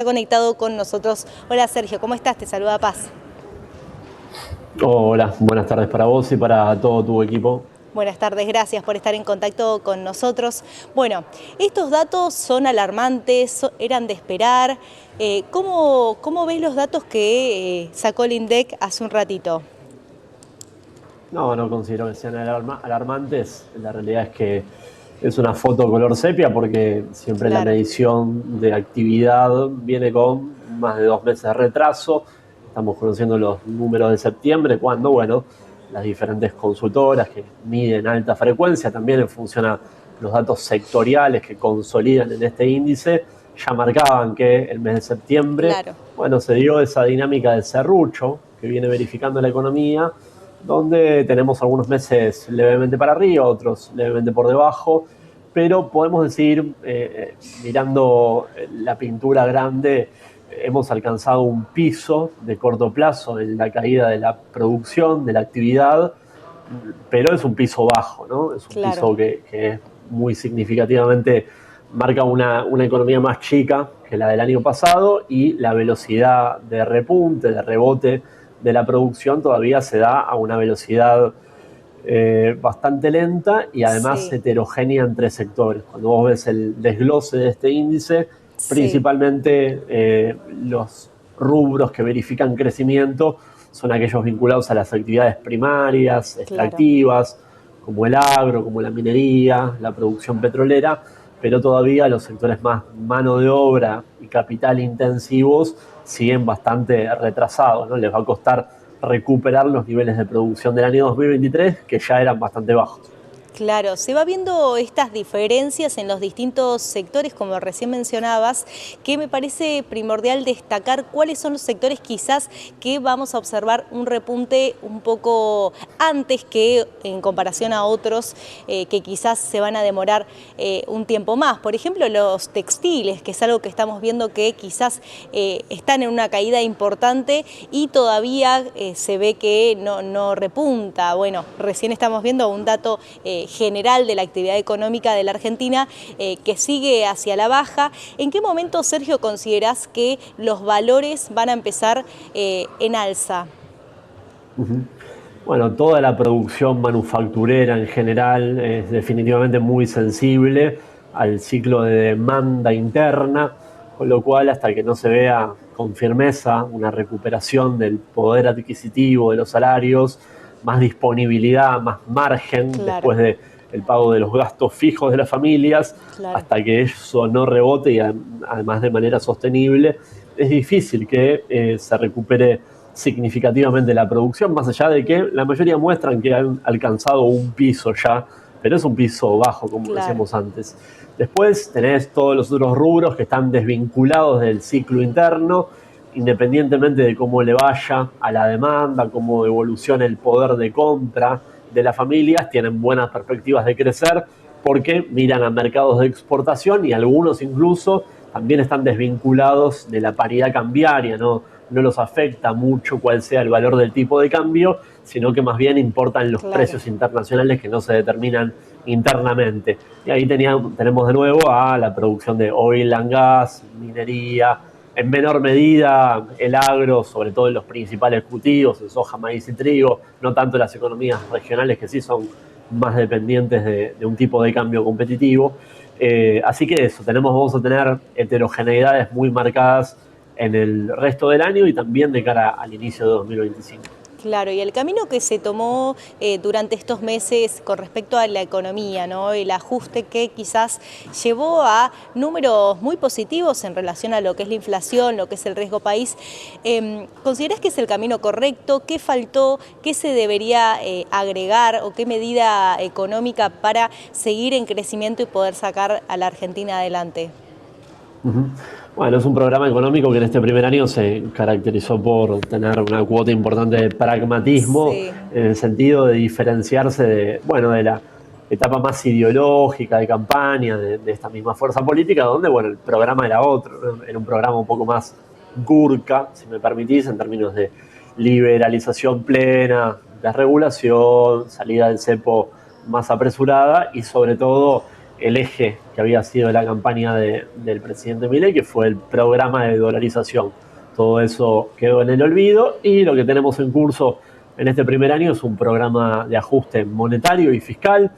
Conectado con nosotros. Hola Sergio, ¿cómo estás? Te saluda Paz. Hola, buenas tardes para vos y para todo tu equipo. Buenas tardes, gracias por estar en contacto con nosotros. Bueno, estos datos son alarmantes, eran de esperar. ¿Cómo ves los datos que sacó el INDEC hace un ratito? No considero que sean alarmantes. La realidad es que es una foto color sepia porque siempre la Claro, medición de actividad viene con más de 2 meses de retraso. Estamos conociendo los números de septiembre cuando, bueno, las diferentes consultoras que miden alta frecuencia, también en función a los datos sectoriales que consolidan en este índice, ya marcaban que el mes de septiembre, claro. bueno, se dio esa dinámica de serrucho que viene verificando la economía, donde tenemos algunos meses levemente para arriba, otros levemente por debajo, pero podemos decir, mirando la pintura grande, hemos alcanzado un piso de corto plazo en la caída de la producción, de la actividad, pero es un piso bajo, ¿no? Es un Claro. piso que es muy significativamente, marca una economía más chica que la del año pasado y la velocidad de repunte, de rebote de la producción todavía se da a una velocidad bastante lenta y además Sí, heterogénea entre sectores. Cuando vos ves el desglose de este índice, sí, principalmente los rubros que verifican crecimiento son aquellos vinculados a las actividades primarias, claro. extractivas, como el agro, como la minería, la producción petrolera, pero todavía los sectores más mano de obra y capital intensivos siguen bastante retrasados, ¿no? Les va a costar recuperar los niveles de producción del año 2023, que ya eran bastante bajos. Claro, se va viendo estas diferencias en los distintos sectores, como recién mencionabas, que me parece primordial destacar cuáles son los sectores quizás que vamos a observar un repunte un poco antes que en comparación a otros que quizás se van a demorar un tiempo más. Por ejemplo, los textiles, que es algo que estamos viendo que quizás están en una caída importante y todavía se ve que no repunta. Bueno, recién estamos viendo un dato general de la actividad económica de la Argentina que sigue hacia la baja. ¿En qué momento, Sergio, considerás que los valores van a empezar en alza? Bueno, toda la producción manufacturera en general es definitivamente muy sensible al ciclo de demanda interna, con lo cual hasta que no se vea con firmeza una recuperación del poder adquisitivo de los salarios, más disponibilidad, más margen Claro, después de el pago de los gastos fijos de las familias, claro. hasta que eso no rebote y además de manera sostenible, es difícil que se recupere significativamente la producción, más allá de que la mayoría muestran que han alcanzado un piso ya, pero es un piso bajo, como Claro. decíamos antes. Después tenés todos los otros rubros que están desvinculados del ciclo interno, independientemente de cómo le vaya a la demanda, cómo evoluciona el poder de compra de las familias, tienen buenas perspectivas de crecer porque miran a mercados de exportación y algunos incluso también están desvinculados de la paridad cambiaria, no los afecta mucho cuál sea el valor del tipo de cambio, sino que más bien importan los Claro. precios internacionales que no se determinan internamente. Y ahí tenemos de nuevo a la producción de oil and gas, minería, en menor medida el agro, sobre todo en los principales cultivos, en soja, maíz y trigo, no tanto las economías regionales que sí son más dependientes de un tipo de cambio competitivo. Así que eso, vamos a tener heterogeneidades muy marcadas en el resto del año y también de cara al inicio de 2025. Claro, y el camino que se tomó durante estos meses con respecto a la economía, ¿no? El ajuste que quizás llevó a números muy positivos en relación a lo que es la inflación, lo que es el riesgo país. ¿Considerás que es el camino correcto? ¿Qué faltó? ¿Qué se debería agregar o qué medida económica para seguir en crecimiento y poder sacar a la Argentina adelante? Bueno, es un programa económico que en este primer año se caracterizó por tener una cuota importante de pragmatismo, Sí, en el sentido de diferenciarse de la etapa más ideológica de campaña de esta misma fuerza política, donde bueno, el programa era otro, ¿no? Era un programa un poco más gurka, si me permitís, en términos de liberalización plena, desregulación, salida del cepo más apresurada y sobre todo el eje que había sido la campaña del presidente Milei, que fue el programa de dolarización. Todo eso quedó en el olvido y lo que tenemos en curso en este primer año es un programa de ajuste monetario y fiscal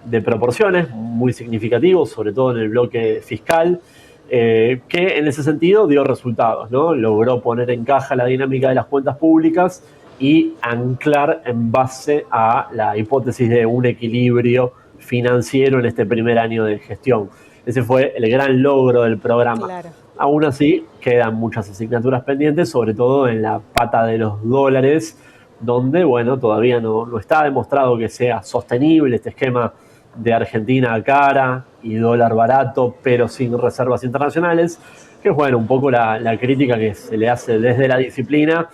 de proporciones muy significativos, sobre todo en el bloque fiscal, que en ese sentido dio resultados, ¿no? Logró poner en caja la dinámica de las cuentas públicas y anclar en base a la hipótesis de un equilibrio financiero en este primer año de gestión. Ese fue el gran logro del programa. Claro. Aún así, quedan muchas asignaturas pendientes, sobre todo en la pata de los dólares, donde, bueno, todavía no está demostrado que sea sostenible este esquema de Argentina cara y dólar barato, pero sin reservas internacionales, que es, bueno, un poco la crítica que se le hace desde la disciplina,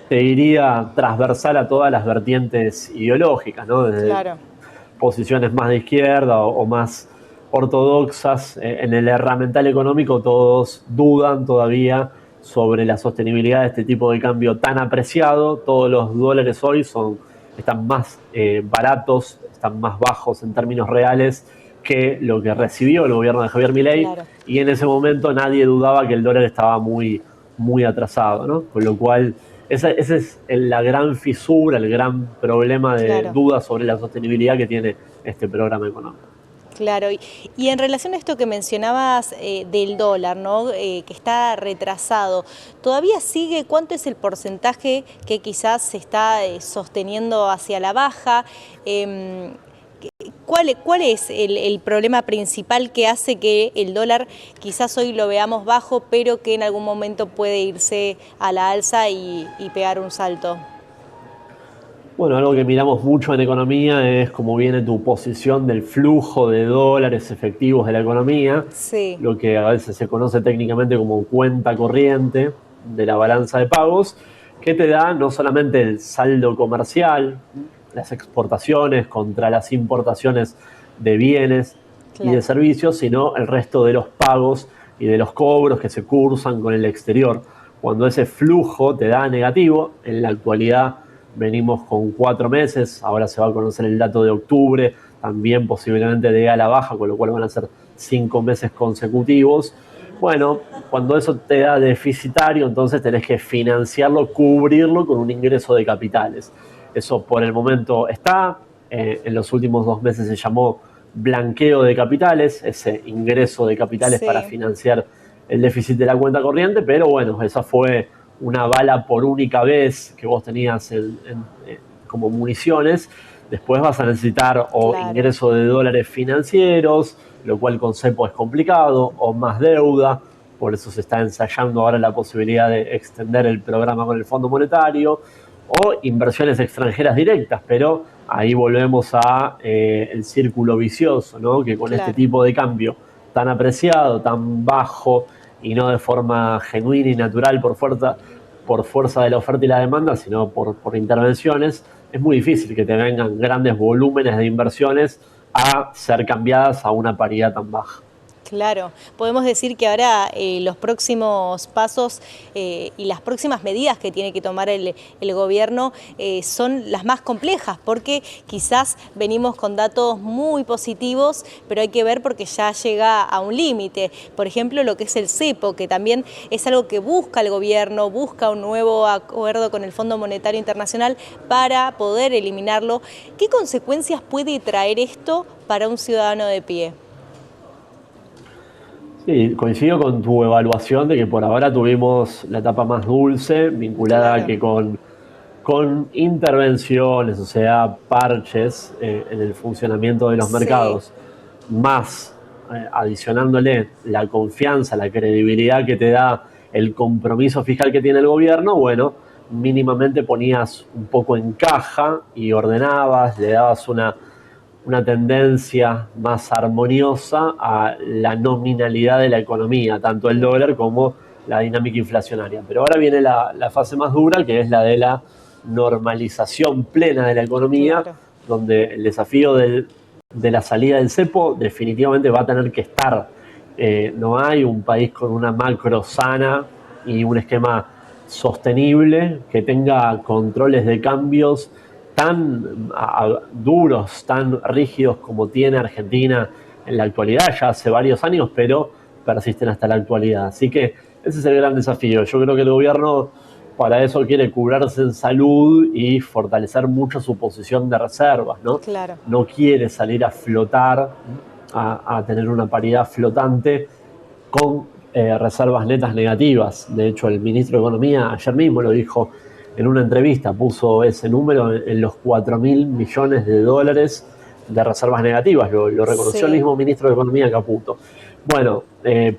te diría transversal a todas las vertientes ideológicas, ¿no? Desde Claro. posiciones más de izquierda o más ortodoxas, en el herramental económico todos dudan todavía sobre la sostenibilidad de este tipo de cambio tan apreciado. Todos los dólares hoy están más baratos, están más bajos en términos reales que lo que recibió el gobierno de Javier Milei, Claro. y en ese momento nadie dudaba que el dólar estaba muy atrasado, ¿no? Con lo cual esa es la gran fisura, el gran problema de Claro. duda sobre la sostenibilidad que tiene este programa económico. Claro, y en relación a esto que mencionabas del dólar, ¿no? Que está retrasado, ¿todavía sigue? ¿Cuánto es el porcentaje que quizás se está sosteniendo hacia la baja? ¿Cuál es el problema principal que hace que el dólar quizás hoy lo veamos bajo, pero que en algún momento puede irse a la alza y pegar un salto? Bueno, algo que miramos mucho en economía es cómo viene tu posición del flujo de dólares efectivos de la economía, Sí. lo que a veces se conoce técnicamente como cuenta corriente de la balanza de pagos, que te da no solamente el saldo comercial, las exportaciones contra las importaciones de bienes y de Claro. servicios, sino el resto de los pagos y de los cobros que se cursan con el exterior. Cuando ese flujo te da negativo, en la actualidad venimos con 4 meses, ahora se va a conocer el dato de octubre, también posiblemente de a la baja, con lo cual van a ser 5 meses consecutivos. Bueno, cuando eso te da deficitario, entonces tenés que financiarlo, cubrirlo con un ingreso de capitales. Eso por el momento está, en los últimos 2 meses se llamó blanqueo de capitales, ese ingreso de capitales para Sí. financiar el déficit de la cuenta corriente, pero bueno, esa fue una bala por única vez que vos tenías como municiones. Después vas a necesitar o Claro. ingreso de dólares financieros, lo cual con cepo es complicado, o más deuda. Por eso se está ensayando ahora la posibilidad de extender el programa con el Fondo Monetario, o inversiones extranjeras directas, pero ahí volvemos a el círculo vicioso, ¿no? Que con este Claro. tipo de cambio tan apreciado, tan bajo, y no de forma genuina y natural por fuerza de la oferta y la demanda, sino por intervenciones, es muy difícil que te vengan grandes volúmenes de inversiones a ser cambiadas a una paridad tan baja. Claro, podemos decir que ahora los próximos pasos y las próximas medidas que tiene que tomar el gobierno son las más complejas, porque quizás venimos con datos muy positivos, pero hay que ver porque ya llega a un límite. Por ejemplo, lo que es el cepo, que también es algo que busca el gobierno, busca un nuevo acuerdo con el Fondo Monetario Internacional para poder eliminarlo. ¿Qué consecuencias puede traer esto para un ciudadano de pie? Sí, coincido con tu evaluación de que por ahora tuvimos la etapa más dulce, vinculada a Claro. que con intervenciones, o sea, parches en el funcionamiento de los Sí. mercados, más adicionándole la confianza, la credibilidad que te da el compromiso fiscal que tiene el gobierno, bueno, mínimamente ponías un poco en caja y ordenabas, le dabas una tendencia más armoniosa a la nominalidad de la economía, tanto el Claro. dólar como la dinámica inflacionaria. Pero ahora viene la fase más dura, que es la de la normalización plena de la economía, Claro. donde el desafío de la salida del cepo definitivamente va a tener que estar. No hay un país con una macro sana y un esquema sostenible que tenga controles de cambios tan duros, tan rígidos como tiene Argentina en la actualidad, ya hace varios años, pero persisten hasta la actualidad. Así que ese es el gran desafío. Yo creo que el gobierno para eso quiere curarse en salud y fortalecer mucho su posición de reservas, ¿no? Claro. No quiere salir a flotar, a tener una paridad flotante con reservas netas negativas. De hecho, el ministro de Economía ayer mismo lo dijo en una entrevista, puso ese número en los 4.000 millones de dólares de reservas negativas, lo reconoció el Sí. mismo ministro de Economía, Caputo. Bueno,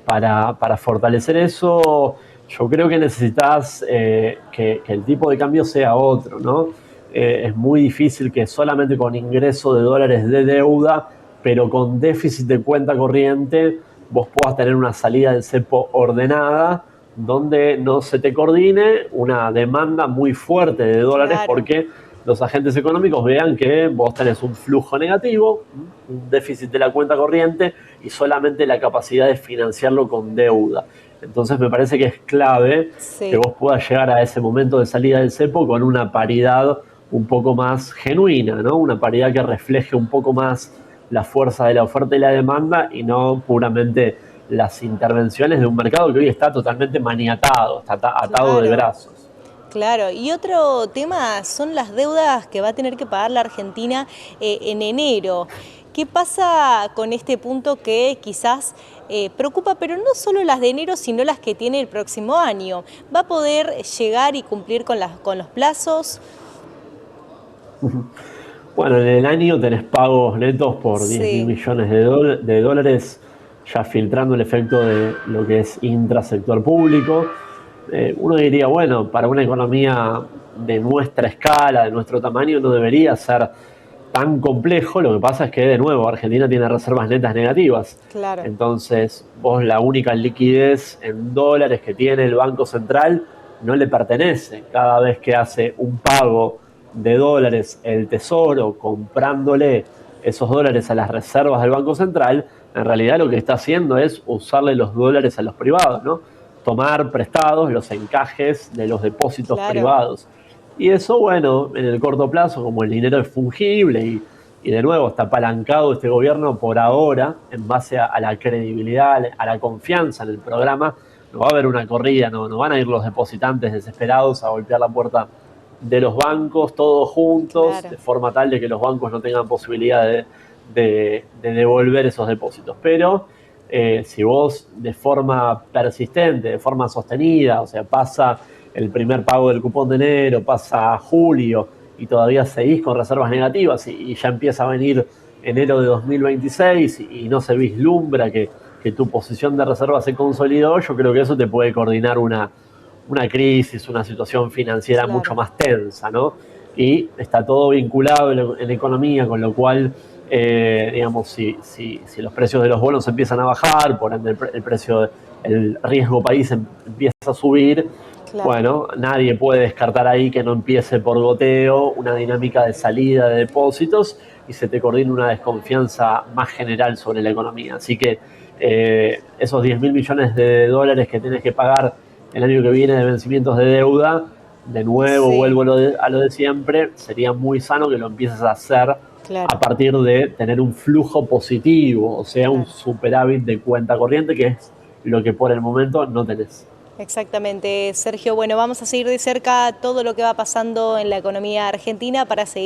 para fortalecer eso, yo creo que necesitas que el tipo de cambio sea otro, ¿no? Es muy difícil que solamente con ingreso de dólares de deuda, pero con déficit de cuenta corriente, vos puedas tener una salida del cepo ordenada, donde no se te coordine una demanda muy fuerte de dólares, Claro. porque los agentes económicos vean que vos tenés un flujo negativo, un déficit de la cuenta corriente y solamente la capacidad de financiarlo con deuda. Entonces me parece que es clave que Sí. vos puedas llegar a ese momento de salida del cepo con una paridad un poco más genuina, ¿no? Una paridad que refleje un poco más la fuerza de la oferta y la demanda y no puramente las intervenciones de un mercado que hoy está totalmente maniatado, está atado de Claro. brazos. Claro, y otro tema son las deudas que va a tener que pagar la Argentina en enero. ¿Qué pasa con este punto que quizás preocupa, pero no solo las de enero, sino las que tiene el próximo año? ¿Va a poder llegar y cumplir con los plazos? Bueno, en el año tenés pagos netos por 10.000 Sí, millones de dólares, ya filtrando el efecto de lo que es intrasector público. Uno diría, bueno, para una economía de nuestra escala, de nuestro tamaño, no debería ser tan complejo. Lo que pasa es que, de nuevo, Argentina tiene reservas netas negativas. claro. Entonces, vos la única liquidez en dólares que tiene el Banco Central no le pertenece. Cada vez que hace un pago de dólares el Tesoro comprándole esos dólares a las reservas del Banco Central, en realidad lo que está haciendo es usarle los dólares a los privados, ¿no? Tomar prestados los encajes de los depósitos Claro, privados. Y eso, bueno, en el corto plazo, como el dinero es fungible y de nuevo está apalancado este gobierno por ahora en base a la credibilidad, a la confianza en el programa, no va a haber una corrida, no van a ir los depositantes desesperados a golpear la puerta de los bancos todos juntos, claro. de forma tal de que los bancos no tengan posibilidad de devolver esos depósitos. Pero si vos de forma persistente, de forma sostenida, o sea, pasa el primer pago del cupón de enero, pasa julio y todavía seguís con reservas negativas y ya empieza a venir enero de 2026 y no se vislumbra que tu posición de reserva se consolidó, yo creo que eso te puede coordinar una crisis, una situación financiera mucho Claro. más tensa, ¿no? Y está todo vinculado en la economía, con lo cual, digamos, si los precios de los bonos empiezan a bajar, por ende el precio, el riesgo país empieza a subir, Claro. bueno, nadie puede descartar ahí que no empiece por goteo una dinámica de salida de depósitos y se te coordine una desconfianza más general sobre la economía. Así que esos 10.000 millones de dólares que tenés que pagar el año que viene de vencimientos de deuda, de nuevo Sí, vuelvo a lo de siempre, sería muy sano que lo empieces a hacer a claro, partir de tener un flujo positivo, o sea, un claro. superávit de cuenta corriente, que es lo que por el momento no tenés. Exactamente, Sergio. Bueno, vamos a seguir de cerca todo lo que va pasando en la economía argentina para seguir